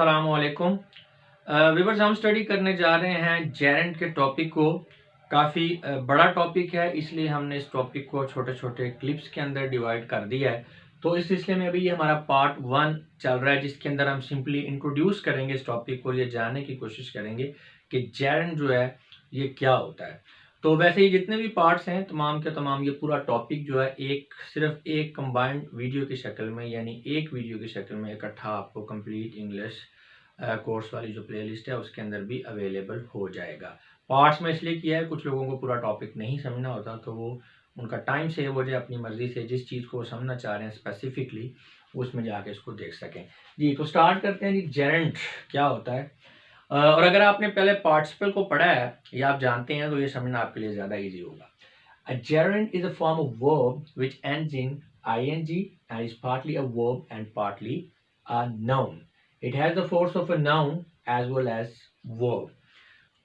अस्सलामुअलैकुम व्यूअर्स, हम स्टडी करने जा रहे हैं जेरेंट के टॉपिक को। काफ़ी बड़ा टॉपिक है, इसलिए हमने इस टॉपिक को छोटे छोटे क्लिप्स के अंदर डिवाइड कर दिया है। तो इस सिलसिले में अभी ये हमारा पार्ट 1 चल रहा है, जिसके अंदर हम सिंपली इंट्रोड्यूस करेंगे इस टॉपिक को, ये जानने की कोशिश करेंगे कि जेरेंट जो है ये क्या होता है। तो वैसे ही जितने भी पार्ट्स हैं तमाम के तमाम, ये पूरा टॉपिक जो है सिर्फ एक कंबाइंड वीडियो की शक्ल में, यानी एक वीडियो की शक्ल में इकट्ठा आपको कंप्लीट इंग्लिश कोर्स वाली जो प्लेलिस्ट है उसके अंदर भी अवेलेबल हो जाएगा। पार्ट्स में इसलिए किया है, कुछ लोगों को पूरा टॉपिक नहीं समझना होता, तो वो उनका टाइम सेव हो जाए, अपनी मर्जी से जिस चीज़ को वो समझना चाह रहे हैं स्पेसिफिकली उसमें जाके इसको देख सकें। जी, तो स्टार्ट करते हैं जी, जेरेंट क्या होता है। और अगर आपने पहले पार्टिसिपल को पढ़ा है या आप जानते हैं तो ये समझना आपके लिए ज़्यादा ईजी होगा। A gerund is a form of verb which ends in ing and is partly a verb and partly a noun. It has the force of a noun as well as verb.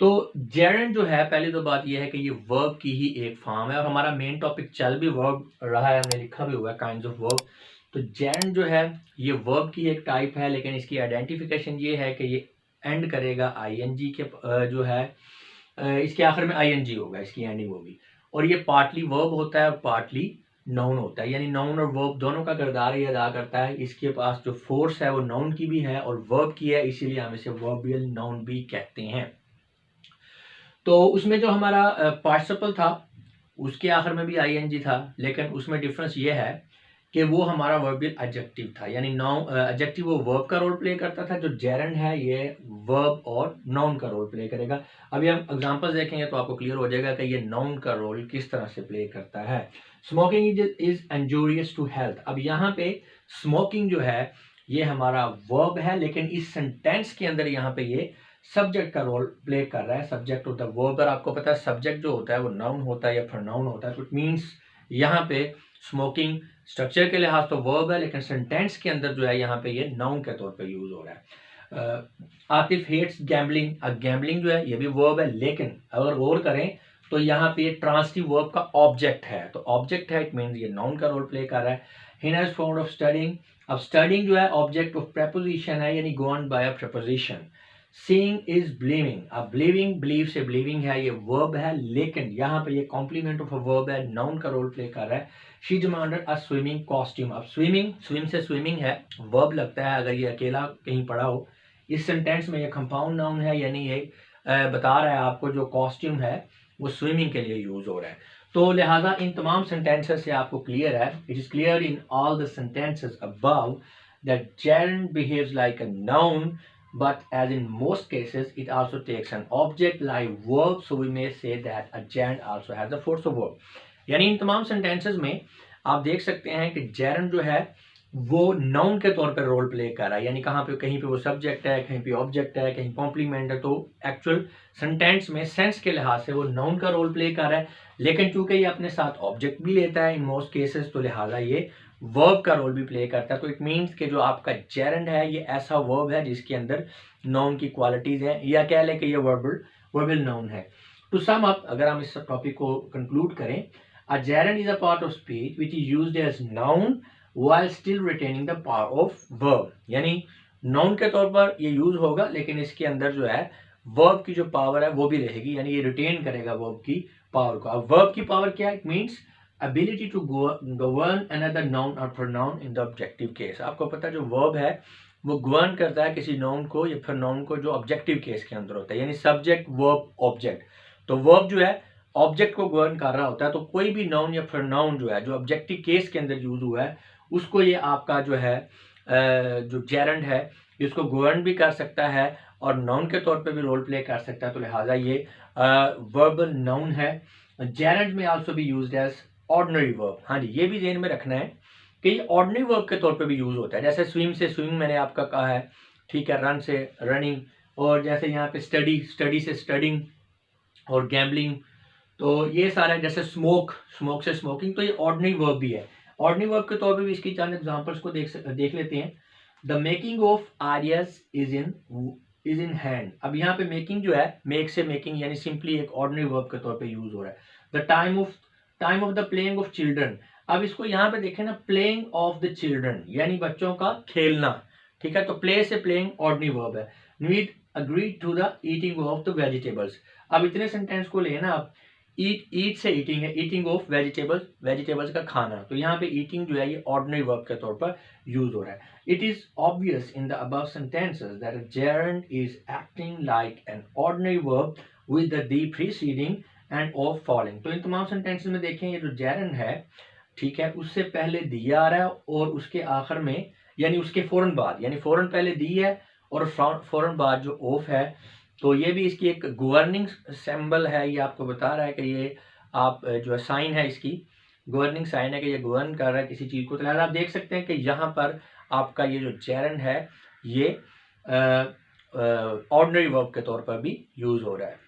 तो gerund जो है, पहली तो बात यह है कि ये verb की ही एक फॉर्म है और हमारा मेन टॉपिक चल भी verb रहा है, हमने लिखा भी हुआ है काइंड्स ऑफ verb। तो gerund जो है ये verb की एक टाइप है, लेकिन इसकी आइडेंटिफिकेशन ये है कि ये एंड करेगा ing के जो है इसके आखिर में ing होगा, इसकी एंडिंग होगी। और ये पार्टली वर्ब होता है और पार्टली नाउन होता है, यानी नाउन और वर्ब दोनों का किरदार ये अदा करता है। इसके पास जो फोर्स है वो नाउन की भी है और वर्ब की है, इसीलिए हम इसे वर्बियल नाउन भी कहते हैं। तो उसमें जो हमारा पार्टिसिपल था उसके आखिर में भी ing था, लेकिन उसमें डिफरेंस ये है कि वो हमारा वर्बियल एडजेक्टिव था, यानी नाउन एडजेक्टिव वो वर्ब का रोल प्ले करता था। जो जेरेंट है ये वर्ब और नाउन का रोल प्ले करेगा। अभी हम एग्जांपल्स देखेंगे तो आपको क्लियर हो जाएगा कि ये नाउन का रोल किस तरह से प्ले करता है। Smoking is injurious to health. अब यहाँ पे स्मोकिंग जो है ये हमारा वर्ब है, लेकिन इस सेंटेंस के अंदर यहाँ पे ये सब्जेक्ट का रोल प्ले कर रहा है। सब्जेक्ट होता है वर्ब, और आपको पता है सब्जेक्ट जो होता है वो नाउन होता है या प्रोनाउन होता है। तो इट मीन्स यहाँ पे स्मोकिंग स्ट्रक्चर के लिहाज तो वर्ब है, लेकिन सेंटेंस के अंदर जो है यहाँ पे ये नाउन के तौर पे यूज हो रहा है। Atif hates gambling. अब गैम्बलिंग जो है ये भी वर्ब है, लेकिन अगर गौर करें तो यहाँ पे ट्रांसिटिव वर्ब का ऑब्जेक्ट है, तो ऑब्जेक्ट है, इट मीन्स ये नाउन का रोल प्ले कर रहा है। Hina is found of studying. अब स्टडिंग जो है ऑब्जेक्ट ऑफ प्रेपोजिशन है, यानी gone by a preposition. Seeing is believing. अब बिलीविंग, बिलीव से बिलीविंग है, ये वर्ब है, लेकिन यहाँ पे ये कॉम्प्लीमेंट ऑफ अ वर्ब है, नाउन का रोल प्ले कर रहा है। She demanded a swimming costume. अब स्विमिंग, स्विम से स्विमिंग है, वर्ब लगता है। अगर ये अकेला कहीं पड़ा हो इस सेंटेंस में, ये कंपाउंड नाउन है, यानी ये बता रहा है आपको जो कॉस्ट्यूम है वो स्विमिंग के लिए यूज हो रहा है। तो लिहाजा इन तमाम सेंटेंसेस से आपको क्लियर है, it is clear in all the sentences above that gerund behaves like a noun, but as in most cases it also takes an object like verb, so we may say that a gerund also has the force of verb। यानी इन तमाम sentences में आप देख सकते हैं कि gerund जो है वो नाउन के तौर पर रोल प्ले कर रहा है, यानी कहाँ पे, कहीं पे वो सब्जेक्ट है, कहीं पे ऑब्जेक्ट है, कहीं कॉम्प्लीमेंट है। तो एक्चुअल सेंटेंस में सेंस के लिहाज से वो नाउन का रोल प्ले कर रहा है, लेकिन चूंकि ये अपने साथ ऑब्जेक्ट भी लेता है इन मोस्ट केसेस, तो लिहाजा ये वर्ब का रोल भी प्ले करता है। तो इट मीन्स कि जो आपका जेरेंड है ये ऐसा वर्ब है जिसके अंदर नाउन की क्वालिटीज हैं, या कह लें कि ये वर्बल नाउन है। टू सम अप, अगर हम इस टॉपिक को कंक्लूड करें, a gerund is a part of speech which is used as noun while still retaining the power of verb। यानी नाउन के तौर पर ये यूज होगा, लेकिन इसके अंदर जो है वर्ब की जो पावर है वो भी रहेगी, यानी ये रिटेन करेगा वर्ब की पावर को। अब वर्ब की पावर क्या है? It means ability to govern another noun or pronoun in the objective case। आपको पता है जो वर्ब है वो गवर्न करता है किसी नाउन को या फिर नाउन को जो ऑब्जेक्टिव केस के अंदर होता है, यानी सब्जेक्ट वर्ब ऑब्जेक्ट। तो वर्ब जो है ऑब्जेक्ट को गवर्न कर रहा होता है, तो कोई भी नाउन या फिर नाउन जो है जो ऑब्जेक्टिव केस के अंदर यूज हुआ है उसको ये आपका जो है जो जेरेंड है इसको गवर्न भी कर सकता है और नाउन के तौर पे भी रोल प्ले कर सकता है। तो लिहाजा ये वर्बल नाउन है। जेरेंड में आल्सो भी यूज्ड एज ऑर्डिनरी वर्ब। हाँ जी, ये भी ध्यान में रखना है कि ये ऑर्डिनरी वर्ब के तौर पे भी यूज होता है। जैसे स्विम से स्विमिंग मैंने आपका कहा है, ठीक है, रन से रनिंग, और जैसे यहाँ पे स्टडी, स्टडी से स्टडिंग, और गैम्बलिंग, तो ये सारे, जैसे स्मोक, स्मोक से स्मोकिंग, तो ये ऑर्डिनरी वर्ब भी है। ऑर्डिनरी वर्ब के तौर पे भी इसकी चंद एग्जांपल्स को देख लेते हैं। The making of Arya's is in hand. अब यहाँ पे मेकिंग जो है, मेक से मेकिंग, यानी सिंपली एक ऑर्डिनरी वर्ब के तौर पे यूज हो रहा है। The time of the playing of children. अब इसको यहाँ पे देखें ना, प्लेइंग ऑफ द चिल्ड्रन यानी बच्चों का खेलना, ठीक है, तो प्ले से प्लेइंग ऑर्डिनरी वर्ब है। Naveed agreed to the eating of the vegetables. अब इतने सेंटेंस को लेना आप, ईट से ईटिंग है, ईटिंग ऑफ वेजिटेबल्स, वेजिटेबल्स का खाना, तो यहाँ पे ईटिंग जो है ये ऑर्डिनरी वर्ब के तौर पर यूज हो रहा है। It is obvious in the above sentences that a gerund is acting like an ordinary verb with the preceding end of following. तो इन तमाम सेंटेंसेस में देखें, ये जो जेरंड है, ठीक है, उससे पहले दी आ रहा है और उसके आखिर में यानी उसके फौरन बाद, यानी फौरन पहले दी है और फौरन बाद जो ऑफ है। तो ये भी इसकी एक गवर्निंग सिंबल है, ये आपको बता रहा है कि ये आप जो है साइन है, इसकी गवर्निंग साइन है कि ये गवर्न कर रहा है किसी चीज़ को। तो लिहाजा आप देख सकते हैं कि यहाँ पर आपका ये जो जेरंड है ये ऑर्डिनरी वर्ब के तौर पर भी यूज हो रहा है।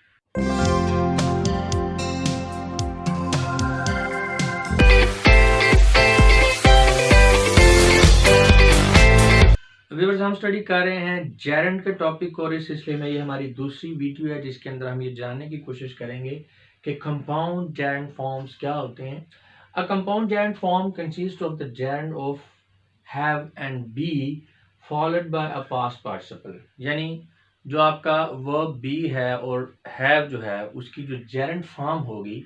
व्यूअर्स, हम स्टडी कर रहे हैं जेरंड के टॉपिक को और इस सिलसिले में ये हमारी दूसरी वीडियो है जिसके अंदर हम ये जानने की कोशिश करेंगे कि कंपाउंड जेरंड फॉर्म्स क्या होते हैं। A compound gerund form consist of the gerund of have and be followed by a past participle, यानी जो आपका वर्ब बी है और हैव जो है उसकी जो जेरंड फॉर्म होगी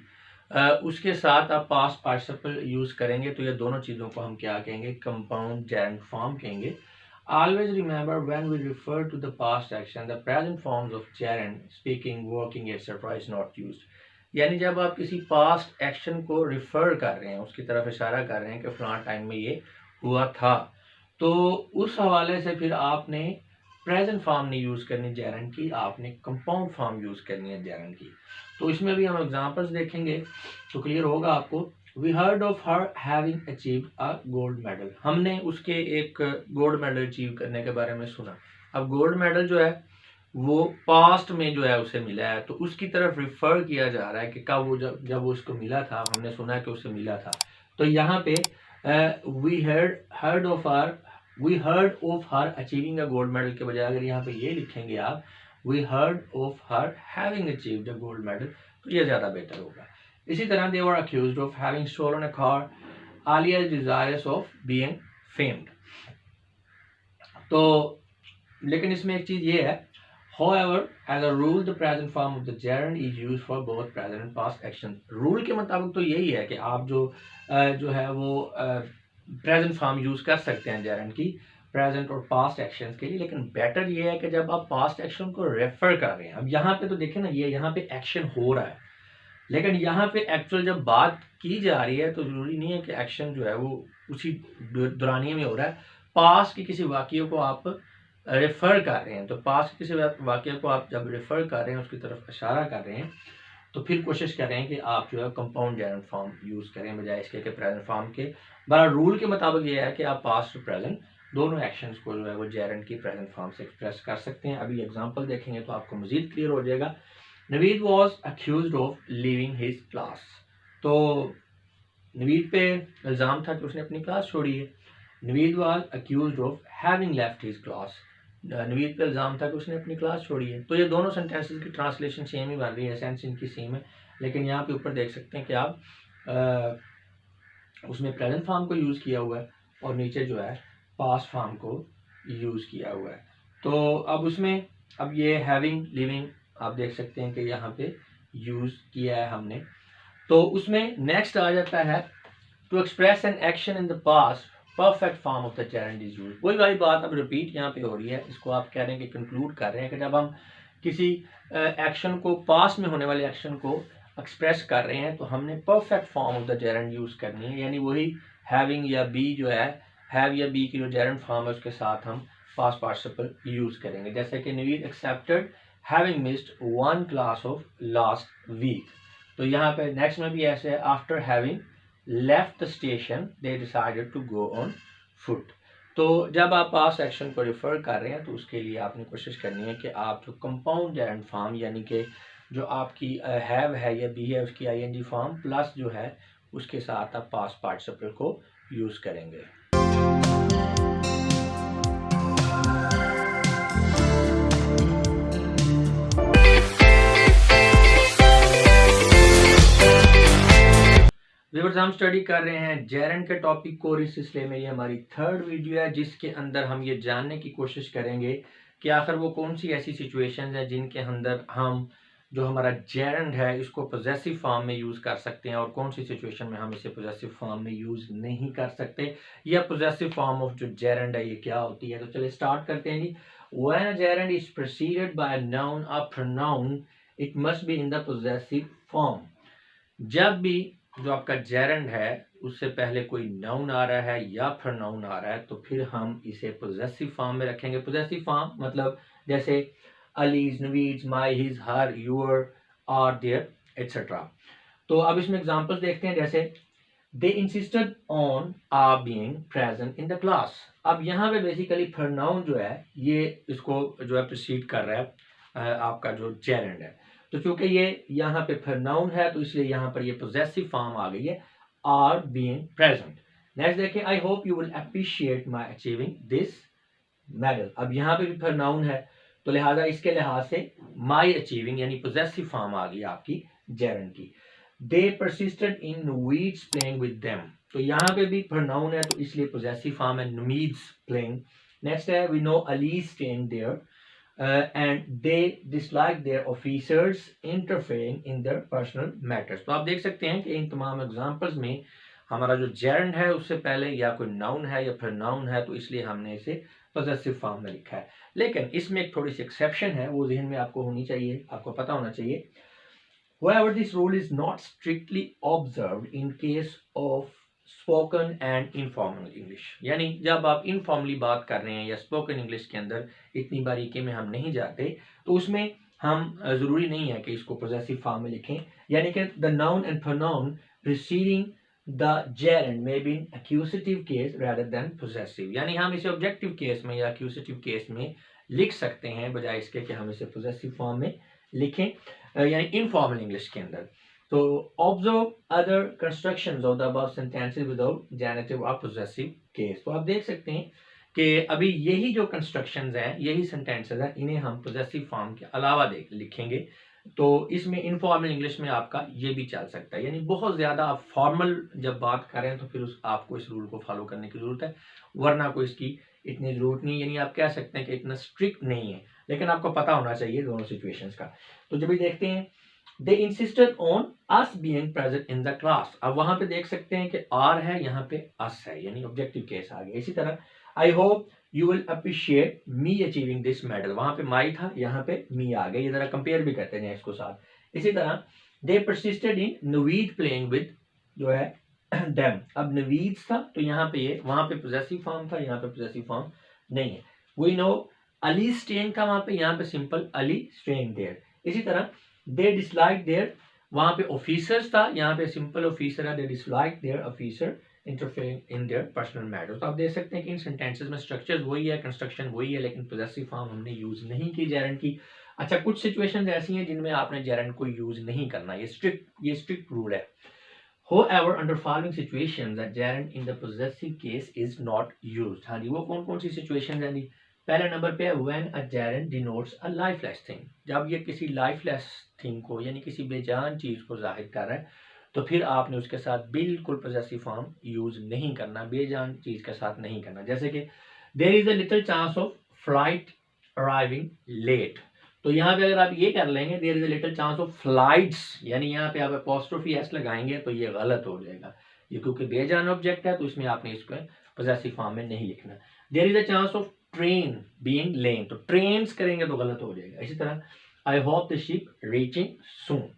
उसके साथ आप पास्ट पार्टिसिपल यूज करेंगे, तो ये दोनों चीज़ों को हम क्या कहेंगे, कंपाउंड जेरंड फॉर्म कहेंगे। Always remember when we refer to the past action, the present forms of gerund, speaking, working, etc. is not used. यानी जब आप किसी पास्ट एक्शन को रिफर कर रहे हैं, उसकी तरफ इशारा कर रहे हैं कि फलां टाइम में ये हुआ था, तो उस हवाले से फिर आपने प्रेजेंट फॉर्म नहीं यूज़ करनी जेरंड की, आपने कंपाउंड फॉर्म यूज़ करनी है जेरंड की। तो इसमें भी हम एग्जांपल्स देखेंगे तो क्लियर होगा आपको। We heard of her having achieved a gold medal. हमने उसके एक गोल्ड मेडल अचीव करने के बारे में सुना। अब गोल्ड मेडल जो है वो पास्ट में जो है उसे मिला है, तो उसकी तरफ रिफर किया जा रहा है कि कब वो जब उसको मिला था, हमने सुना कि उसे मिला था। तो यहाँ पे we heard of her achieving a gold medal के बजाय अगर यहाँ पे ये लिखेंगे आप we heard of her having achieved a gold medal, तो ये ज़्यादा बेहतर होगा। इसी तरह they were accused of having stolen a car. Alia is desirous of being famed. तो लेकिन इसमें एक चीज़ ये है, however as a rule the present form of the gerund is used for both present and past actions. Rule के मुताबिक तो यही है कि आप जो है वो प्रेजेंट फॉर्म यूज़ कर सकते हैं जेरंड की प्रेजेंट और पास्ट एक्शंस के लिए, लेकिन बेटर ये है कि जब आप पास्ट एक्शन को रेफर कर रहे हैं। अब यहाँ पे तो देखें ना, ये यहाँ पे एक्शन हो रहा है, लेकिन यहाँ पे एक्चुअल जब बात की जा रही है तो ज़रूरी नहीं है कि एक्शन जो है वो उसी दौरानिए में हो रहा है। पास्ट के किसी वाक़ये को आप रेफ़र कर रहे हैं, तो पास्ट के किसी वाक़ये को आप जब रेफ़र कर रहे हैं, उसकी तरफ इशारा कर रहे हैं, तो फिर कोशिश कर रहे हैं कि आप जो है कंपाउंड जेरंड फॉर्म यूज़ करें बजाय इसके कि प्रेजेंट फॉर्म के। बड़ा रूल के मुताबिक ये है कि आप पास्ट और प्रेजेंट दोनों एक्शंस को जो है वो जेरंड की प्रेजेंट फॉर्म से एक्सप्रेस कर सकते हैं। अभी एग्जांपल देखेंगे तो आपको मज़ीद क्लियर हो जाएगा। Naveed was accused of leaving his class. तो नवीद पे इल्ज़ाम था कि उसने अपनी क्लास छोड़ी है। Naveed was accused of having left his class. Naveed पे इल्ज़ाम था कि उसने अपनी क्लास छोड़ी है। तो ये दोनों सेंटेंसेस की ट्रांसलेशन सेम ही बन रही है, सेंस इनकी सेम है, लेकिन यहाँ पे ऊपर देख सकते हैं कि आप उसमें प्रेजेंट फॉर्म को यूज़ किया हुआ है और नीचे जो है पास्ट फॉर्म को यूज़ किया हुआ है। तो अब उसमें अब ये हैविंग लिविंग आप देख सकते हैं कि यहाँ पे यूज़ किया है हमने। तो उसमें नेक्स्ट आ जाता है to express an action in the past perfect form of the gerund is used. वही वाली बात अब रिपीट यहाँ पे हो रही है, इसको आप कह रहे हैं कि कंक्लूड कर रहे हैं कि जब हम किसी एक्शन को, पास्ट में होने वाले एक्शन को एक्सप्रेस कर रहे हैं, तो हमने perfect form of the gerund use करनी है, यानी वही हैविंग या बी जो है, हैव या बी की जो जेरंड फॉर्म है उसके साथ हम पास्ट पार्टिसिपल यूज़ करेंगे। जैसे कि Naveed accepted having missed one class of last week। तो यहाँ पे नेक्स्ट में भी ऐसे है, after having left the station they decided to go on foot। तो जब आप पास्ट एक्शन को रिफर कर रहे हैं तो उसके लिए आपने कोशिश करनी है कि आप जो कंपाउंड जेरंड फॉर्म यानी कि जो आपकी हैव है या बी है उसकी आईएनजी फॉर्म प्लस जो है उसके साथ आप पास्ट पार्टिसिपल को यूज़ करेंगे। व्यूअर्स हम स्टडी कर रहे हैं जेरेंट के टॉपिक को, और इस सिलसिले में ये हमारी थर्ड वीडियो है जिसके अंदर हम ये जानने की कोशिश करेंगे कि आखिर वो कौन सी ऐसी सिचुएशंस हैं जिनके अंदर हम जो हमारा जेरेंट है इसको पोजेसिव फॉर्म में यूज़ कर सकते हैं, और कौन सी सिचुएशन में हम इसे पोजेसिव फॉर्म में यूज़ नहीं कर सकते, या पोजेसिव फॉर्म ऑफ जो जेरेंट है ये क्या होती है। तो चलिए स्टार्ट करते हैं जी। When a gerund is preceded by a noun और pronoun it must be in the possessive form. जब भी जो आपका जेरेंड है उससे पहले कोई नाउन आ रहा है या प्रोनाउन आ रहा है तो फिर हम इसे पोजेसिव फॉर्म में रखेंगे। पोजेसिव फॉर्म मतलब जैसे Ali's, Navi's, my, his, her, your, our, their etcetera. तो अब इसमें एग्जांपल्स देखते हैं, जैसे they insisted on our being present in the class. अब यहाँ पे बेसिकली प्रोनाउन जो है ये इसको जो है प्रोसीड कर रहा है आपका जो जेरेंड है। तो चूंकि ये यहाँ पे प्रोनाउन है तो इसलिए यहाँ पर ये पोजेसिव फॉर्म आ गई है, आर बीइंग प्रेजेंट। नेक्स्ट देखिए, I hope you will appreciate my achieving this medal. अब यहाँ पे भी प्रोनाउन है तो लिहाजा इसके लिहाज से माई अचीविंग यानी पोजेसिव फॉर्म आ गई आपकी जेरेंड की। They persisted in Naveed's playing with them. तो यहाँ पे भी प्रोनाउन है तो इसलिए पोजेसिव फॉर्म है नुवीड्स प्लेइंग। नेक्स्ट है, we know Ali staying there and they dislike their officers interfering in their personal matters। तो आप देख सकते हैं कि इन तमाम एग्जांपल्स में हमारा जो जेरेंड है उससे पहले या कोई नाउन है या फिर नाउन है तो इसलिए हमने इसे पोजेसिव फॉर्म में लिखा है। लेकिन इसमें एक थोड़ी सी एक्सेप्शन है, वो जहन में आपको होनी चाहिए, आपको पता होना चाहिए। However, this rule is not strictly observed in case of spoken and informal English. यानी जब आप इनफॉर्मली बात कर रहे हैं या स्पोकन इंग्लिश के अंदर इतनी बारीकी में हम नहीं जाते तो उसमें हम ज़रूरी नहीं है कि इसको पोजेसिव फॉर्म में लिखें। यानी कि the noun and pronoun preceding the gerund may be in accusative case rather than possessive. यानी हम इसे ऑब्जेक्टिव केस में या एक्यूजेटिव केस में लिख सकते हैं बजाय इसके कि हम इसे पोजेसिव फॉर्म में लिखें यानी इनफॉर्मल इंग्लिश के अंदर। तो observe other constructions of the above sentences without generative और पोजेसिव केस। तो आप देख सकते हैं कि अभी यही जो कंस्ट्रक्शंस हैं, यही सेंटेंसेस हैं, इन्हें हम पोजेसिव फॉर्म के अलावा लिखेंगे। तो इसमें इनफॉर्मल इंग्लिश में आपका ये भी चल सकता है। यानी बहुत ज़्यादा आप फॉर्मल जब बात करें तो फिर आपको इस रूल को फॉलो करने की ज़रूरत है, वरना कोई इसकी इतनी ज़रूरत नहीं। यानी आप कह सकते हैं कि इतना स्ट्रिक्ट नहीं है, लेकिन आपको पता होना चाहिए दोनों सिचुएशंस का। तो जब भी देखते हैं, they insisted on us being present in the class. अब वहां पे देख सकते हैं कि आर है, यहाँ पे अस है, यानी ऑब्जेक्टिव केस आ गया। इसी तरह I hope you will appreciate me achieving this medal, वहां पे माई था, यहाँ पे मी आ गया। ये जरा कंपेयर भी करते हैं इसको साथ। इसी तरह they persisted in Naveed playing with जो है देम। अब नवीद था तो यहाँ पे ये, वहां पे पोजेसिव फॉर्म था, यहाँ पे पोजेसिव फॉर्म नहीं है। वी नो अली स्टेइंग था वहां पे, यहाँ पे सिंपल अली स्टेइंग देयर। इसी तरह दे डिसलाइक देयर, वहां पे ऑफिसर्स था, यहाँ पे सिंपल ऑफिसर है, they dislike their officer interfering in their personal matters. तो आप देख सकते हैं कि इन सेंटेंसेस में स्ट्रक्चर वही है, कंस्ट्रक्शन वही है, लेकिन पोजेसिव फॉर्म हमने यूज नहीं की जेरेंड की। अच्छा, कुछ सिचुएशंस ऐसी हैं जिनमें आपने जेरेंड को यूज नहीं करना, ये स्ट्रिक्ट रूल है। However, under following situations, the gerund in the possessive case is not used। हाँ जी, वो कौन कौन सी सिचुएशन है जी? पहले नंबर पे है when a gerund denotes a lifeless thing। जब ये किसी lifeless thing को यानी किसी बेजान चीज को जाहिर कर रहा है तो फिर आपने उसके साथ बिल्कुल पोजेसिव फॉर्म यूज नहीं करना, बेजान चीज के साथ नहीं करना। जैसे कि there is a little chance of flight arriving late। तो यहाँ पे अगर आप ये कर लेंगे there is a little chance of flights, यानी यहाँ पे आप अपोस्ट्रोफी एस लगाएंगे तो ये गलत हो जाएगा। ये क्योंकि बेजान ऑब्जेक्ट है तो इसमें आपने इसको पोजेसिव फॉर्म में नहीं लिखना। There is a chance of train being late, तो ट्रेन्स करेंगे तो गलत हो जाएगा। इसी तरह I hope the ship reaching soon.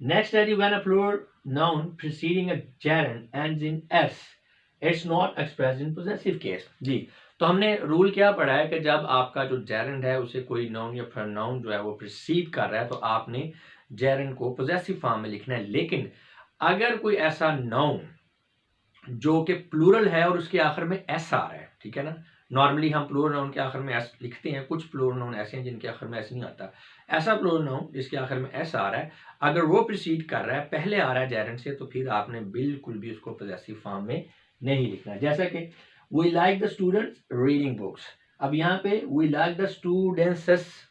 Next है when a plural noun preceding a gerund ends in s it's not expressed in possessive case. जी, तो हमने रूल क्या पढ़ा है कि जब आपका जो जेरेंड है उसे कोई नाउन या प्रोनाउन जो है वो प्रीसीड कर रहा है तो आपने जेरेंड को पोजेसिव फॉर्म में लिखना है। लेकिन अगर कोई ऐसा नाउन जो कि प्लूरल है और उसके आखिर में एस आ रहा है, ठीक है ना, नॉर्मली हम प्लूरल नाउन के आखिर में एस लिखते हैं, कुछ प्लूरल नाउन ऐसे हैं जिनके आखिर में एस नहीं आता। ऐसा प्लूरल नाउन जिसके आखिर में एस आ रहा है, अगर वो प्रीसीड कर रहा है, पहले आ रहा है जेरेंड से, तो फिर आपने बिल्कुल भी उसको पोजेसिव फॉर्म में नहीं लिखना। जैसा कि We like the students reading books। अब यहाँ पे we like the students,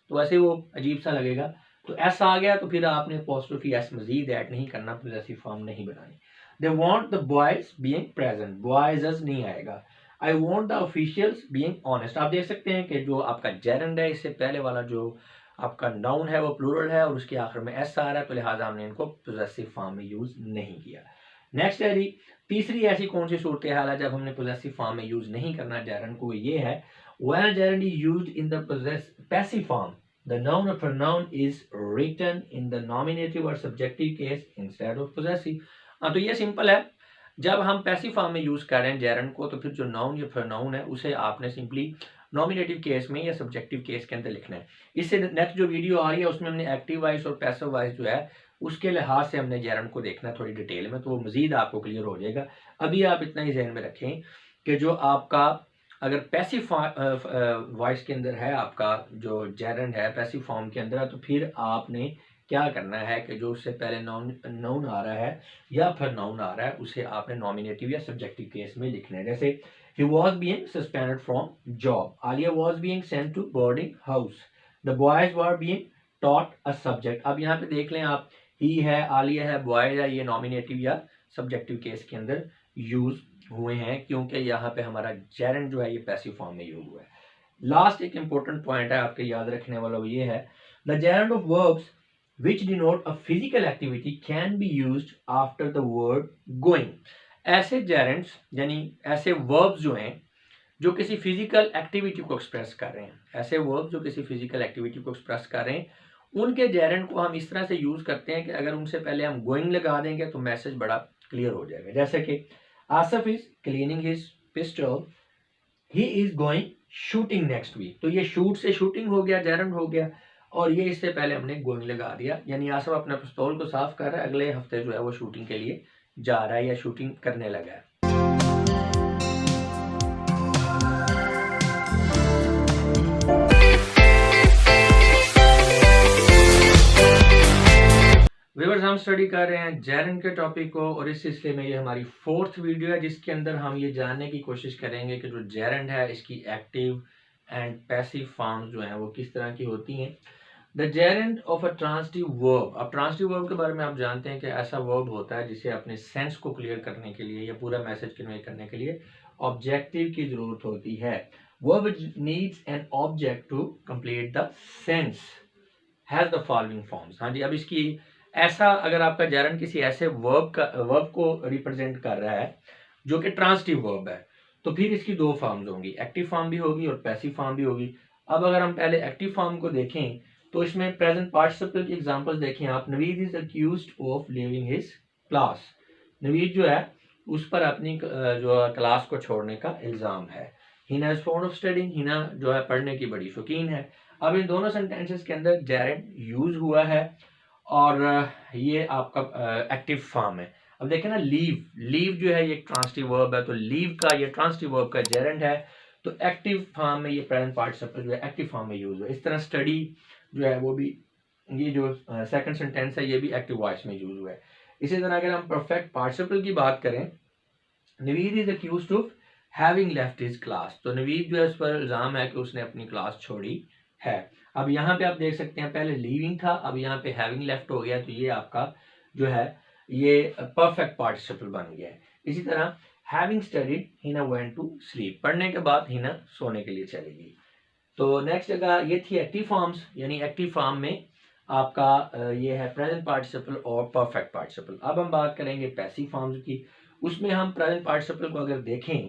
तो ऐसे वो अजीब सा लगेगा, तो एस आ गया तो फिर आपने अपोस्ट्रोफी एस मजीद ऐड नहीं करना, पोजेसिव फॉर्म नहीं बनानी। They want the boys being present, boys नहीं आएगा। I want the officials being honest. आप देख सकते हैं कि जो आपका जेरेंड है, इससे पहले वाला जो आपका नाउन है वो प्लूरल है और उसके आखिर में एस आ रहा है, तो लिहाजा हमने इनको पोजेसिव फॉर्म में यूज नहीं किया। नेक्स्ट है जी, तीसरी ऐसी कौन सी सूरत हाल है जब हमने पोजेसिव फॉर्म में यूज नहीं करना जेरेंड को, ये है when a gerund is used in the passive form, the noun or pronoun is written in the nominative or subjective case instead of possessive। हाँ, तो ये सिंपल है। जब हम पैसिव फॉर्म में यूज कर रहे हैं जेरेंड को, तो फिर जो नाउन या प्रोनाउन है उसे आपने सिंपली नॉमिनेटिव केस में या सब्जेक्टिव केस के अंदर लिखना है। इससे नेक्स्ट जो वीडियो आ रही है उसमें हमने एक्टिव वॉइस और पैसिव वॉइस जो है उसके लिहाज से हमने जेरेंड को देखना है थोड़ी डिटेल में, तो वो मजीद आपको क्लियर हो जाएगा। अभी आप इतना ही जहन में रखें कि जो आपका अगर पैसिव वॉइस के अंदर है, आपका जो जेरेंड है पैसिव फॉर्म के अंदर है, तो फिर आपने क्या करना है कि जो उससे पहले नाउन आ रहा है या फिर नाउन आ रहा है उसे आपने नॉमिनेटिव या सब्जेक्टिव केस में लिखना है। जैसे he was being suspended from job, Alia was being sent to boarding house, the boys were being taught a subject। अब यहाँ पे देख लें आप, ही है, आलिया है, बॉयज है, ये नॉमिनेटिव या सब्जेक्टिव केस के अंदर यूज हुए हैं क्योंकि यहाँ पे हमारा जेरेंड जो है ये पैसिव फॉर्म में यूज हुआ है। लास्ट एक इंपॉर्टेंट पॉइंट है आपके याद रखने वाला, वो ये है the gerund of verbs which denote a physical activity can be used after the word going। ऐसे जेरेंड्स यानी ऐसे वर्ब्स जो हैं जो किसी फिजिकल एक्टिविटी को एक्सप्रेस कर रहे हैं, ऐसे वर्ब्स जो किसी फिजिकल एक्टिविटी को एक्सप्रेस कर रहे हैं, उनके जेरेंड को हम इस तरह से यूज करते हैं कि अगर उनसे पहले हम गोइंग लगा देंगे तो मैसेज बड़ा क्लियर हो जाएगा। जैसे कि Asif is cleaning his pistol, he is going shooting next week. तो ये शूट से शूटिंग हो गया, जेरेंड हो गया, और ये इससे पहले हमने गोइंग लगा दिया, यानी आसिफ अपने पिस्तौल को साफ कर रहा है, अगले हफ्ते जो है वो शूटिंग के लिए जा रहा है या शूटिंग करने लगा है। व्यूअर्स, हम स्टडी कर रहे हैं जेरेंड के टॉपिक को और इस सिलसिले में ये हमारी 4th वीडियो है जिसके अंदर हम ये जानने की कोशिश करेंगे कि जो जेरेंड है इसकी एक्टिव एंड पैसिव फॉर्म्स जो हैं वो किस तरह की होती हैं। The gerund of a transitive verb. अब ट्रांसिटिव वर्ब के बारे में आप जानते हैं कि ऐसा वर्ब होता है जिसे अपने सेंस को क्लियर करने के लिए या पूरा मैसेज कन्वे करने के लिए ऑब्जेक्टिव की जरूरत होती है। Verb needs an object to complete the sense, has the following forms. हाँ जी, अब इसकी ऐसा अगर आपका जेरेंड किसी ऐसे वर्ब को रिप्रेजेंट कर रहा है जो कि ट्रांसिटिव वर्ब है, तो फिर इसकी 2 फॉर्म्स होंगी, एक्टिव फॉर्म भी होगी और पैसिव फॉर्म भी होगी। अब अगर हम पहले एक्टिव फॉर्म को देखें तो इसमें प्रेजेंट पार्टिसिपल की एग्जांपल्स देखें आप। Naveed is accused of leaving his class. Naveed जो है उस पर अपनी जो क्लास को छोड़ने का इल्जाम है। Hina is fond of studying, Hina जो है पढ़ने की बड़ी शौकीन है। अब इन दोनों सेंटेंसेस के अंदर जेरेंड यूज हुआ है और ये आपका एक्टिव फॉर्म है। अब देखें ना, लीव, लीव जो है ये एक ट्रांसिटिव वर्ब है, तो लीव का ये ट्रांसिटिव वर्ब का जेरेंड है, तो एक्टिव फॉर्म में ये प्रेजेंट पार्टिसिपल जो है एक्टिव फॉर्म में यूज हुआ। इस तरह स्टडी जो है वो भी, ये जो सेकंड सेंटेंस है ये भी एक्टिव वॉइस में यूज हुआ है। इसी तरह अगर हम परफेक्ट पार्टिसिपल की बात करें, Naveed is accused of having left his class, तो नवीद जो है उस पर इल्जाम है कि उसने अपनी क्लास छोड़ी है। अब यहाँ पे आप देख सकते हैं पहले लीविंग था, अब यहाँ पे हैविंग लेफ्ट हो गया, तो ये आपका जो है ये परफेक्ट पार्टिसिपल बन गया है। इसी तरह having studied Hina went to sleep, पढ़ने के बाद हिना सोने के लिए चली गई। तो नेक्स्ट जगह ये थी एक्टिव फॉर्म्स, यानी एक्टिव फॉर्म में आपका ये है प्रेजेंट पार्टिसिपल और परफेक्ट पार्टिसिपल। अब हम बात करेंगे पैसिव फॉर्म्स की। उसमें हम प्रेजेंट पार्टिसिपल को अगर देखें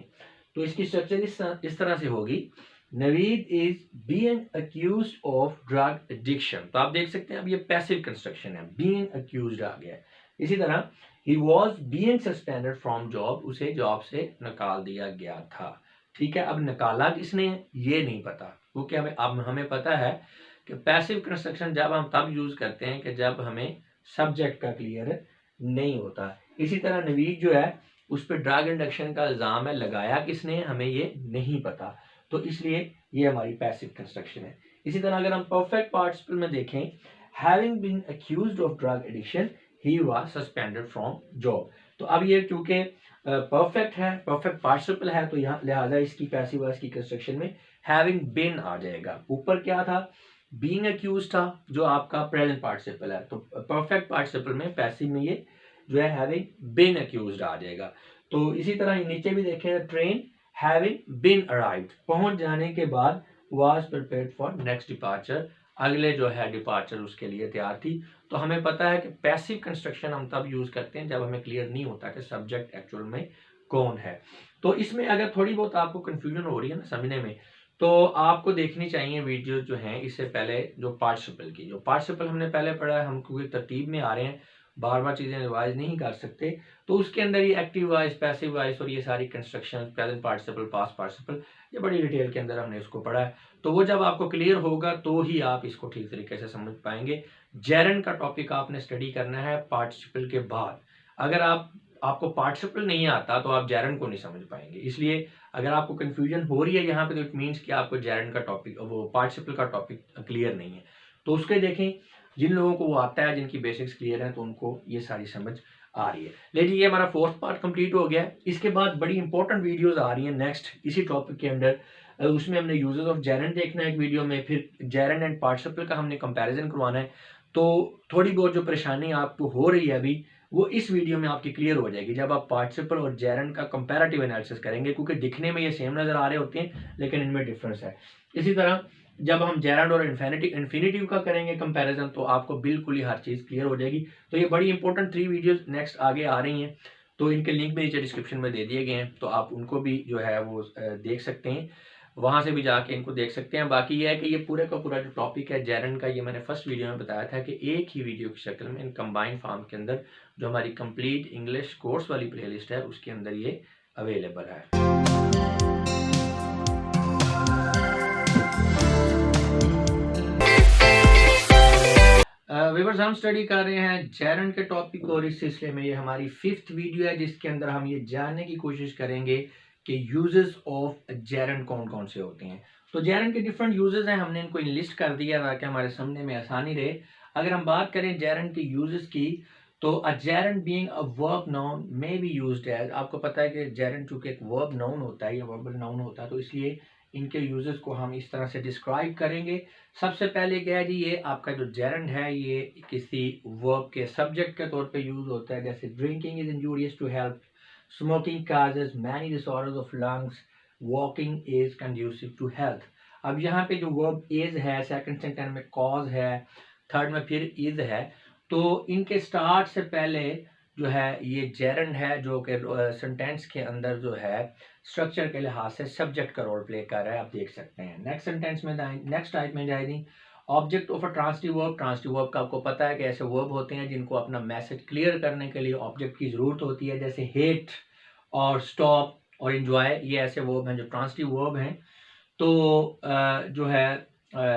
तो इसकी स्ट्रक्चर इस तरह से होगी, Naveed is being accused of drug addiction. तो आप देख सकते हैं अब ये पैसिव कंस्ट्रक्शन है, बीइंग अक्यूज्ड आ गया है। इसी तरह he was being suspended from job, उसे जॉब से निकाल दिया गया था। ठीक है, अब निकाला किसने ये नहीं पता, क्योंकि हमें पता है कि पैसिव कंस्ट्रक्शन जब हम तब यूज करते हैं कि जब हमें सब्जेक्ट का क्लियर नहीं होता। इसी तरह नवीद जो है उस पर ड्रग इंडक्शन का इल्जाम है, लगाया किसने हमें ये नहीं पता, तो इसलिए ये हमारी पैसिव कंस्ट्रक्शन है। इसी तरह अगर हम परफेक्ट पार्टिसिपल में देखें, having been accused of drug addiction he was suspended from job. तो अब ये चूंकि परफेक्ट है, परफेक्ट पार्टिसिपल है, तो यहाँ लिहाजा इसकी पैसिव वॉइस की कंस्ट्रक्शन में हैविंग बीन आ जाएगा। ऊपर क्या था, बीइंग अक्यूज्ड था जो आपका प्रेजेंट पार्टिसिपल है, तो परफेक्ट पार्टिसिपल में पैसिव में ये जो है हैविंग बीन अक्यूज्ड आ जाएगा। तो इसी तरह नीचे भी देखें, ट्रेन हैविंग बीन अराइव्ड, पहुंच जाने के बाद, was prepared for next departure, अगले जो है डिपार्चर उसके लिए तैयार थी। तो हमें पता है कि पैसिव कंस्ट्रक्शन हम तब यूज करते हैं जब हमें क्लियर नहीं होता कि सब्जेक्ट एक्चुअल में कौन है। तो इसमें अगर थोड़ी बहुत आपको कंफ्यूजन हो रही है ना समझने में, तो आपको देखनी चाहिए वीडियो जो हैं इससे पहले, जो पार्टिसिपल की, जो पार्टिसिपल हमने पहले पढ़ा है, हम क्योंकि तरतीब में आ रहे हैं, बार बार चीज़ें रिवाइज नहीं कर सकते, तो उसके अंदर ये एक्टिव वॉइस, पैसिव वॉइस और ये सारी construction, present participle, past participle, ये बड़ी डिटेल के अंदर हमने इसको पढ़ा है। तो वो जब आपको क्लियर होगा तो ही आप इसको ठीक तरीके से समझ पाएंगे। जेरंड का टॉपिक आपने स्टडी करना है पार्टिसिपल के बाद। अगर आपको पार्टिसिपल नहीं आता तो आप जेरंड को नहीं समझ पाएंगे। इसलिए अगर आपको कंफ्यूजन हो रही है यहाँ पे, तो इट मीन्स कि आपको जेरंड का टॉपिक, वो पार्टिसिपल का टॉपिक क्लियर नहीं है। तो उसके देखें, जिन लोगों को वो आता है, जिनकी बेसिक्स क्लियर है, तो उनको ये सारी समझ आ रही है। लेकिन ये हमारा फोर्थ पार्ट कंप्लीट हो गया। इसके बाद बड़ी इंपॉर्टेंट वीडियोस आ रही हैं नेक्स्ट इसी टॉपिक के अंदर। उसमें हमने यूजेस ऑफ जेरंड देखना है एक वीडियो में, फिर जेरंड एंड पार्टिसिपल का हमने कंपैरिजन करवाना है। तो थोड़ी बहुत जो परेशानी आपको हो रही है अभी, वो इस वीडियो में आपकी क्लियर हो जाएगी जब आप पार्टिसिपल और जेरंड का कंपैरेटिव एनालिसिस करेंगे, क्योंकि दिखने में ये सेम नजर आ रहे होते हैं लेकिन इनमें डिफरेंस है। इसी तरह जब हम जेरंड और इन्फिनेटिव का करेंगे कंपैरिजन, तो आपको बिल्कुल ही हर चीज़ क्लियर हो जाएगी। तो ये बड़ी इंपॉर्टेंट 3 वीडियोस नेक्स्ट आगे आ रही हैं, तो इनके लिंक भी नीचे डिस्क्रिप्शन में दे दिए गए हैं, तो आप उनको भी जो है वो देख सकते हैं, वहाँ से भी जाके इनको देख सकते हैं। बाकी ये है कि ये पूरे का पूरा जो टॉपिक है जेरंड का, ये मैंने फर्स्ट वीडियो में बताया था कि एक ही वीडियो की शक्ल में इन कंबाइंड फॉर्म के अंदर जो हमारी कंप्लीट इंग्लिश कोर्स वाली प्लेलिस्ट है उसके अंदर ये अवेलेबल है। व्यूअर्स, हम स्टडी कर रहे हैं जेरंड के टॉपिक और इस सिलसिले में ये हमारी 5th वीडियो है, जिसके अंदर हम ये जानने की कोशिश करेंगे कि यूजेस ऑफ जेरंड कौन कौन से होते हैं। तो जेरंड के डिफरेंट यूजेस हैं, हमने इनको लिस्ट कर दिया ताकि हमारे समझने में आसानी रहे। अगर हम बात करें जेरंड के यूजेस की, तो a gerund being a verb noun may be used as, आपको पता है कि जेरंड चूंकि एक वर्ब नाउन होता है या वर्बल नाउन होता है, तो इसलिए इनके यूजेस को हम इस तरह से डिस्क्राइब करेंगे। सबसे पहले क्या है जी, ये आपका जो जेरंड है ये किसी वर्ब के सब्जेक्ट के तौर पे यूज होता है, जैसे drinking is injurious to health, smoking causes many disorders of lungs, walking is conducive to health. अब यहाँ पे जो वर्ब इज है, सेकंड सेंटेंस में कॉज है, थर्ड में फिर इज है, तो इनके स्टार्ट से पहले जो है ये जेरंड है, जो कि सेंटेंस के अंदर जो है स्ट्रक्चर के लिहाज से सब्जेक्ट का रोल प्ले कर रहा है, आप देख सकते हैं। नेक्स्ट सेंटेंस में नेक्स्ट टाइप में जाएगी object of a transitive verb. Transitive verb का आपको पता है कि ऐसे वर्ब होते हैं जिनको अपना मैसेज क्लियर करने के लिए ऑब्जेक्ट की जरूरत होती है, जैसे हेट और स्टॉप और एंजॉय, ये ऐसे वर्ब हैं जो ट्रांसिटिव वर्ब हैं। तो जो है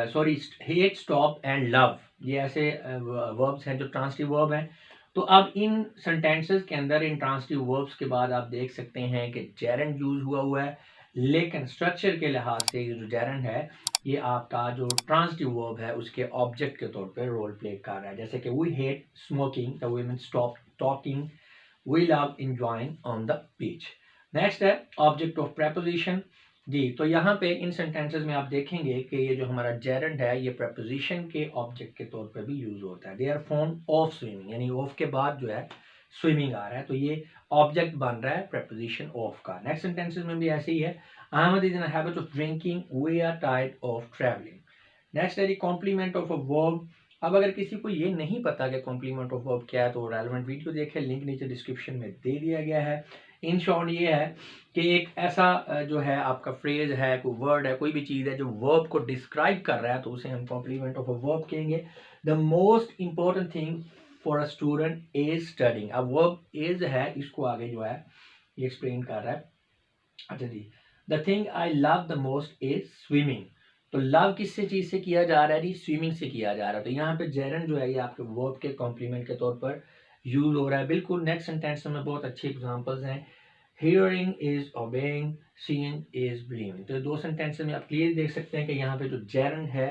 sorry, hate, stop and love, ये ऐसे वर्ब्स हैं जो ट्रांसिटिव वर्ब हैं। तो अब इन सेंटेंसेस के अंदर इन ट्रांसिटिव वर्ब्स के बाद आप देख सकते हैं कि जेरंड यूज हुआ है, लेकिन स्ट्रक्चर के लिहाज से ये जो जेरंड है ये आपका जो ट्रांसिटिव वर्ब है उसके ऑब्जेक्ट के तौर पर रोल प्ले कर रहा है, जैसे कि we hate smoking, the women stop talking, we love enjoying on the beach. Next है ऑब्जेक्ट ऑफ प्रेपोजिशन जी। तो यहाँ पे इन सेंटेंसेस में आप देखेंगे कि ये जो हमारा जेरंड है ये प्रेपोजिशन के ऑब्जेक्ट के तौर पर भी यूज होता है। They are form of swimming, यानी ऑफ के बाद जो है स्विमिंग आ रहा है, तो ये ऑब्जेक्ट बन रहा है प्रेपोजिशन ऑफ का। नेक्स्ट सेंटेंसेस में भी ऐसे ही है, Ahmed is in a habit of drinking, we are tired of travelling. Next है कॉम्प्लीमेंट ऑफ अ वर्ब। अब अगर किसी को ये नहीं पता कि कॉम्प्लीमेंट ऑफ वर्ब क्या है, तो रेलेवेंट वीडियो देखें, लिंक नीचे डिस्क्रिप्शन में दे दिया गया है। इन शॉर्ट ये है कि एक ऐसा जो है आपका फ्रेज है, कोई वर्ड है, कोई भी चीज़ है जो वर्ब को डिस्क्राइब कर रहा है, तो उसे हम कॉम्प्लीमेंट ऑफ अ वर्ब कहेंगे। The most important thing for a student is studying. अब वर्ब इज है, इसको आगे जो है ये एक्सप्लेन कर रहा है। अच्छा जी, the thing I love the most is swimming. तो लव किससे चीज से किया जा रहा है जी, स्विमिंग से किया जा रहा है। तो यहाँ पे जेरंड जो है ये आपके वर्ब के कॉम्प्लीमेंट के तौर पर यूज हो रहा है। बिल्कुल नेक्स्ट सेंटेंस में बहुत अच्छी एग्जांपल्स हैं, hearing is obeying, seeing is believing. तो दो सेंटेंस में आप क्लियर देख सकते हैं कि यहाँ पे जो जेरंड है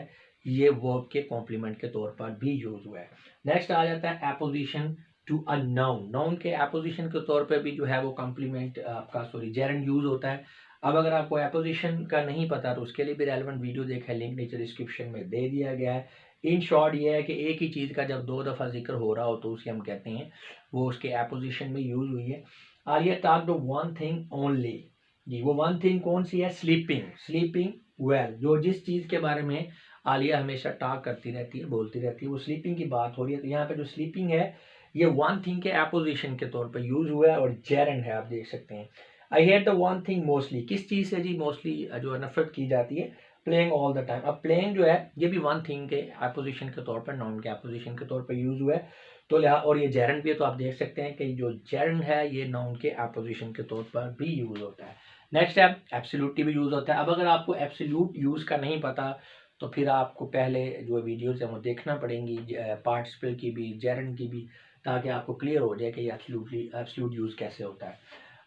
ये वर्ब के कॉम्प्लीमेंट के तौर पर भी यूज हुआ है। नेक्स्ट आ जाता है apposition to a noun. Noun के एपोजिशन के तौर पर भी जो है वो कॉम्प्लीमेंट आपका सॉरी जेरंड यूज होता है। अब अगर आपको एपोजिशन का नहीं पता तो उसके लिए भी रेलेवेंट वीडियो देखा है, लिंक नीचे डिस्क्रिप्शन में दे दिया गया है। इन शॉर्ट ये है कि एक ही चीज़ का जब 2 दफ़ा ज़िक्र हो रहा हो तो उसे हम कहते हैं वो उसके एपोज़िशन में यूज़ हुई है। Aliya talked of one thing only, जी वो वन थिंग कौन सी है? Sleeping, sleeping well. जो जिस चीज़ के बारे में आलिया हमेशा टॉक करती रहती है, बोलती रहती है, वो स्लीपिंग की बात हो रही है। तो यहाँ पे जो स्लीपिंग है ये वन थिंग के एपोज़िशन के तौर पर यूज़ हुआ है और जेरेंड है, आप देख सकते हैं। I hate the one thing mostly, किस चीज़ से जी मोस्टली जो है नफरत की जाती है? Playing all the time. अब प्लेइंग जो है ये भी वन थिंग के एपोजिशन के तौर पर, नाउन के एपोजिशन के तौर पर यूज हुआ है। तो लिहाजा और ये जेरन भी है, तो आप देख सकते हैं कि जो जेरन है ये नाउन के एपोजिशन के तौर पर भी यूज होता है। नेक्स्ट है एब्सोल्यूटली भी यूज होता है। अब अगर आपको एब्सोल्यूट यूज का नहीं पता तो फिर आपको पहले जो वीडियोज है वो देखना पड़ेंगी, पार्टिसिपल की भी, जेरन की भी, ताकि आपको क्लियर हो जाए कि ये एब्सोल्यूट यूज कैसे होता है।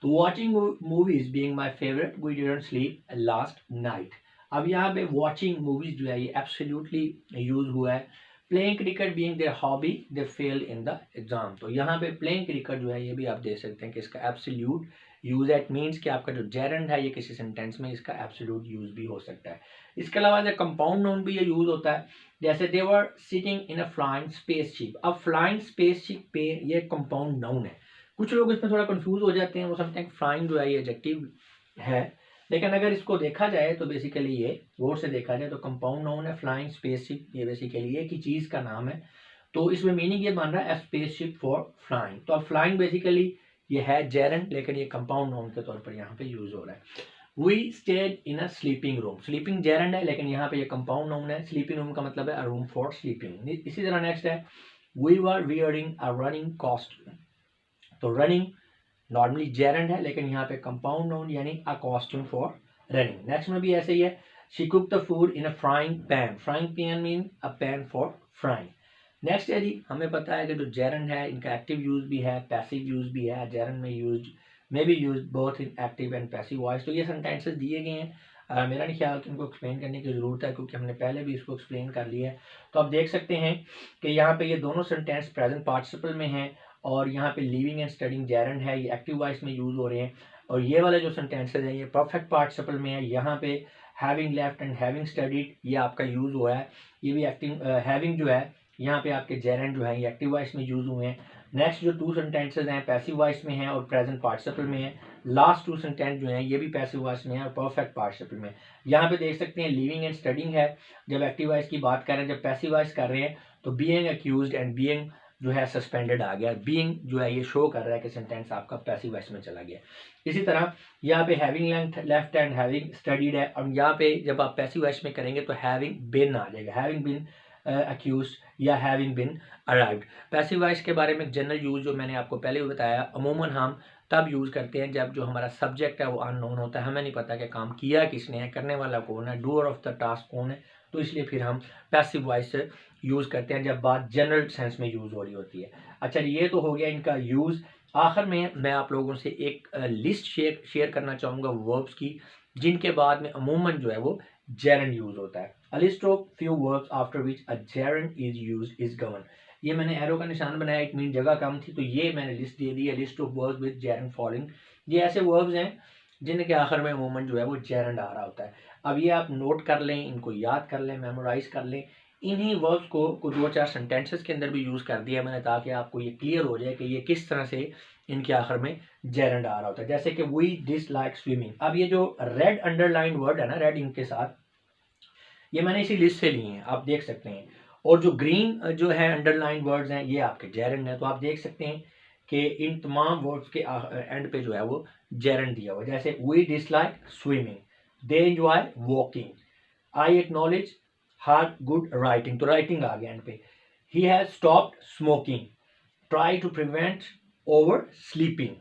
तो watching movies being my favourite, we didn't sleep last night. अब यहाँ पे वॉचिंग मूवीज जो है ये एब्सोल्युटली यूज हुआ है। Playing cricket being their hobby, they fail in the exam. तो यहाँ पे प्लेइंग क्रिकेट जो है ये भी आप देख सकते हैं कि इसका एब्सोल्यूट यूज है। इट मीन्स कि आपका जो जेरंड है ये किसी सेंटेंस में इसका एब्सोल्यूट यूज भी हो सकता है। इसके अलावा जो कंपाउंड नाउन भी ये यूज होता है, जैसे they were sitting in a flying spaceship. अब फ्लाइंग स्पेसशिप पे ये कंपाउंड नाउन है। कुछ लोग इसमें थोड़ा कंफ्यूज हो जाते हैं, वो समझते हैं फ्लाइंग जो है ये एडजेक्टिव है, लेकिन अगर इसको देखा जाए तो बेसिकली ये गौर से देखा जाए तो कंपाउंड नाउन है फ्लाइंग स्पेसशिप, ये बेसिकली एक ही चीज़ का नाम है। तो इसमें मीनिंग ये बन रहा है स्पेसशिप फॉर फ्लाइंग। तो अब फ्लाइंग बेसिकली ये है जेरंड, लेकिन ये कंपाउंड नाउन के तौर पर यहाँ पे यूज हो रहा है। We stayed in a sleeping room, sleeping gerund है लेकिन यहाँ पे ये कंपाउंड नाउन है। स्लीपिंग रूम का मतलब है अ रूम फॉर स्लीपिंग। इसी तरह नेक्स्ट है we were wearing a running costume. तो रनिंग नॉर्मली जेरंड है लेकिन यहाँ पे कंपाउंड नाउन यानी a costume for running. Next में भी ऐसे ही है, she cook the food in a frying pan. Frying pan mean a pan for frying. Next है जी, हमें पता है कि जो जेरंड है इनका एक्टिव यूज भी है, पैसिव यूज भी है। जेरंड में use may be use both in active and passive voice. तो ये सेंटेंसेस दिए गए हैं, मेरा नहीं ख्याल कि इनको एक्सप्लेन करने की ज़रूरत है क्योंकि हमने पहले भी इसको एक्सप्लेन कर लिया है। तो आप देख सकते हैं कि यहाँ पे ये दोनों सेंटेंस प्रेजेंट पार्टिसिपल में हैं और यहाँ पे लिविंग एंड स्टडिंग जेरंड है, ये एक्टिव वॉइस में यूज हो रहे हैं। और ये वाले जो सेंटेंसेस हैं ये परफेक्ट पार्टिसिपल में है। यहाँ पे having left and having studied ये आपका यूज हुआ है, ये भी एक्टिव हैविंग जो है यहाँ पे आपके जेरंड जो है ये एक्टिव वॉइस में यूज हुए हैं। नेक्स्ट जो टू सेंटेंसेस हैं पैसिव वॉइस में हैं और प्रेजेंट पार्टिसिपल में है। लास्ट टू सेंटेंस जो हैं ये भी पैसिव वॉइस में है और परफेक्ट पार्टिसिपल में। यहाँ पे देख सकते हैं लिविंग एंड स्टडिंग है जब एक्टिव वॉइस की बात कर रहे हैं, जब पैसिव वॉइस कर रहे हैं तो बीइंग अक्यूज्ड एंड बीइंग जो है सस्पेंडेड आ गया। बीइंग जो है ये शो कर रहा है कि सेंटेंस आपका पैसिव वॉइस में चला गया। इसी तरह यहाँ पे having left and having studied है और यहाँ पे जब आप पैसिव वॉइस में करेंगे तो हैविंग बिन आ जाएगा, हैविंग बिन अक्यूज या हैविंग बिन अराइव्ड। पैसिव वॉइस के बारे में जनरल यूज जो मैंने आपको पहले भी बताया, अमूमन हम तब यूज़ करते हैं जब जो हमारा सब्जेक्ट है वो अननोन होता है, हमें नहीं पता कि काम किया किसने है, करने वाला कौन है, डूअर ऑफ द टास्क कौन है। तो इसलिए फिर हम पैसिव वॉइस यूज़ करते हैं जब बात जनरल सेंस में यूज़ हो रही होती है। अच्छा ये तो हो गया इनका यूज़। आखिर में मैं आप लोगों से एक लिस्ट शेयर करना चाहूँगा वर्ब्स की जिनके बाद में अमूमन जो है वो जेरंड यूज होता है। A list of few verbs after which a gerund is used is given. ये मैंने एरो का निशान बनाया, इट मीन जगह कम थी तो ये मैंने लिस्ट दे दी है, list of verbs with gerund following. ये ऐसे वर्ब्स हैं जिनके आखिर में अमूमन जो है वो जेरंड आ रहा होता है। अब ये आप नोट कर लें, इनको याद कर लें, मेमोराइज कर लें। इन्हीं वर्ब्स को दो चार सेंटेंसेस के अंदर भी यूज़ कर दिया मैंने ताकि आपको ये क्लियर हो जाए कि ये किस तरह से इनके आखिर में जेरंड आ रहा होता है। जैसे कि वी डिसलाइक स्विमिंग। अब ये जो रेड अंडरलाइन वर्ड है ना, रेड इंक के साथ, ये मैंने इसी लिस्ट से लिए हैं, आप देख सकते हैं। और जो ग्रीन जो है अंडरलाइन वर्ड्स हैं ये आपके जेरंड है। तो आप देख सकते हैं कि इन तमाम वर्ड्स के एंड पे जो है वो जेरंड दिया हुआ है। जैसे we dislike swimming, they enjoy walking, I acknowledge her good writing, तो राइटिंग आ गया एंड पे। He has stopped smoking, try to prevent over sleeping,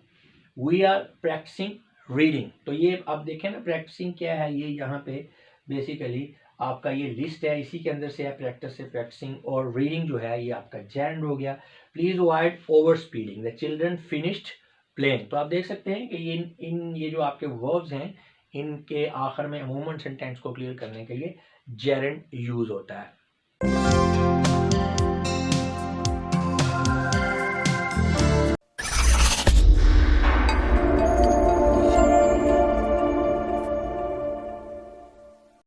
we are practising reading. तो ये आप देखें ना प्रैक्टिसिंग क्या है, ये यहाँ पे बेसिकली आपका ये लिस्ट है, इसी के अंदर से है प्रैक्टिस से प्रैक्टिसिंग, और रीडिंग जो है ये आपका जेरंड हो गया। Please avoid over speeding, the children finished playing. तो आप देख सकते हैं कि ये जो आपके वर्ब्स हैं इनके आखिर में अमूमन सेंटेंस को क्लियर करने के लिए जेरंड यूज होता है।